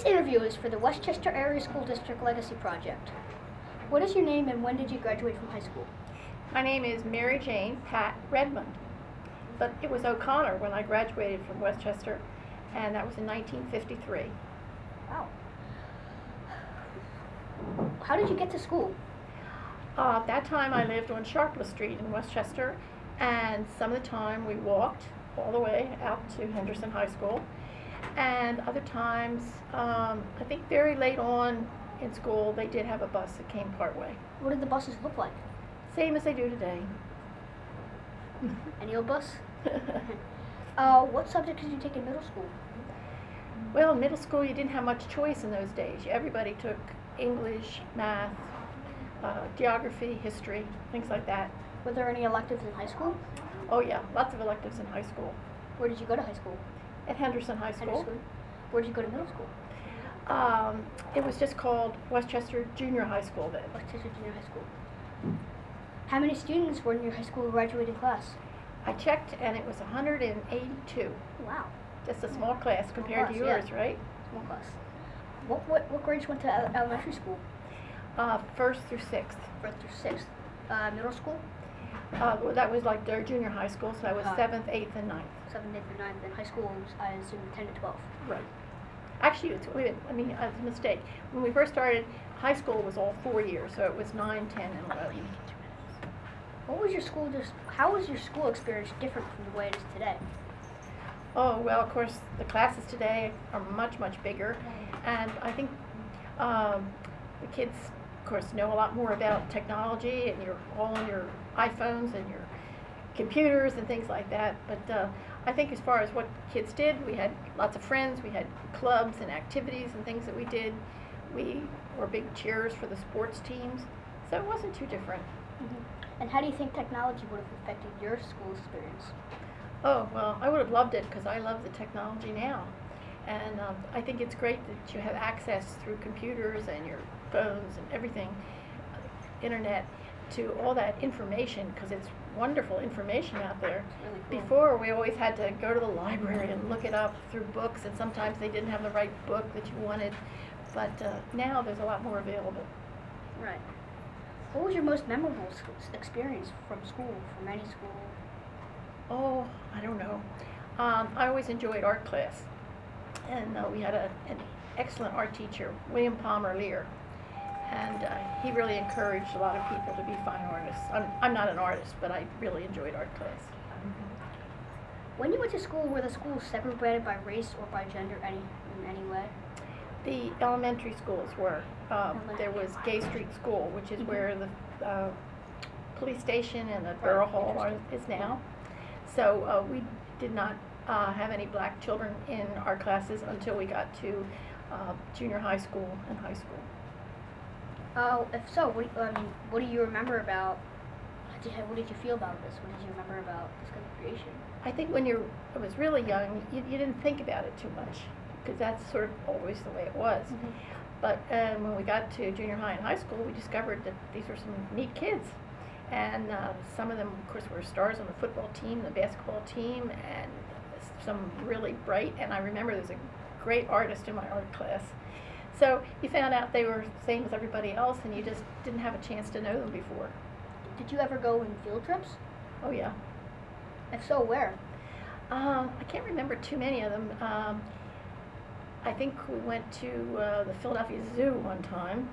interview is for the Westchester Area School District Legacy Project. What is your name and when did you graduate from high school? My name is Mary Jane Pat Redmond, but it was O'Connor when I graduated from Westchester, and that was in 1953. Wow. How did you get to school? At that time I lived on Sharpless Street in Westchester, and some of the time we walked all the way out to Henderson High School, and other times, I think very late on in school, they did have a bus that came part way. What did the buses look like? Same as they do today. Any old bus? What subjects did you take in middle school? Well, in middle school you didn't have much choice in those days. Everybody took English, math, geography, history, things like that. Were there any electives in high school? Oh yeah, lots of electives in high school. Where did you go to high school? At Henderson High School. Henderson. Where did you go to middle school? It was just called Westchester Junior High School then. Westchester Junior High School. How many students were in your high school graduating class? I checked and it was 182. Wow. Just a small class compared to yours, yeah. Right? Small class. What grades went to elementary school? First through sixth. First through sixth. Middle school? Well, that was like their junior high school, so that was 7th, 8th, and 9th. 7th, 8th, and 9th. And high school was, I assume, 10 to 12. Right. Actually, it's, wait a minute, it's a mistake. When we first started, high school was all 4 years, so it was 9, 10, and 11. What was your school, how was your school experience different from the way it is today? Oh, well, of course, the classes today are much, much bigger, and I think the kids, of course, know a lot more about technology, and you're all on your iPhones and your computers and things like that, but I think as far as what kids did, we had lots of friends, we had clubs and activities and things that we did. We were big cheers for the sports teams, so it wasn't too different. Mm-hmm. And how do you think technology would have affected your school experience? Oh, well, I would have loved it because I love the technology now. And I think it's great that you have access through computers and your phones and everything, internet, to all that information, because it's wonderful information out there. Really cool. Before, we always had to go to the library and look it up through books, and sometimes they didn't have the right book that you wanted. But now there's a lot more available. Right. What was your most memorable experience from school, from any school? Oh, I don't know. I always enjoyed art class. And we had an excellent art teacher, William Palmer Lear. And he really encouraged a lot of people to be fine artists. I'm not an artist, but I really enjoyed art class. When you went to school, were the schools segregated by race or by gender in any way? The elementary schools were. There was Gay Street School, which is where the police station and the borough hall is now. So we did not have any black children in our classes until we got to junior high school and high school. If so, what do you remember about? What did you feel about this? What did you remember about this segregation? I think when I was really young, you didn't think about it too much, because that's sort of always the way it was. Mm-hmm. But when we got to junior high and high school, we discovered that these were some neat kids. And some of them, of course, were stars on the football team, the basketball team, and some really bright. And I remember there was a great artist in my art class. So you found out they were the same as everybody else, and you just didn't have a chance to know them before. Did you ever go on field trips? Oh, yeah. If so, where? I can't remember too many of them. I think we went to the Philadelphia Zoo one time,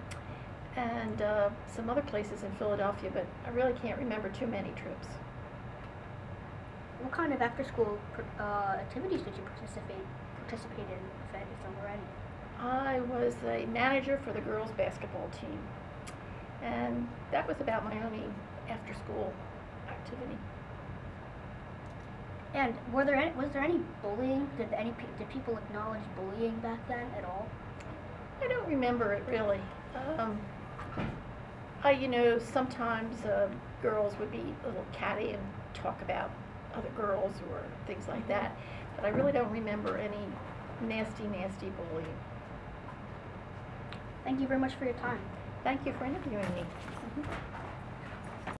and some other places in Philadelphia, but I really can't remember too many trips. What kind of after-school activities did you participate in, if there were any? I was a manager for the girls' basketball team, and that was about my only after-school activity. And was there any bullying? Did people acknowledge bullying back then at all? I don't remember it really. Sometimes girls would be a little catty and talk about other girls or things like that, but I really don't remember any nasty bullying. Thank you very much for your time. Thank you for interviewing me. Mm-hmm.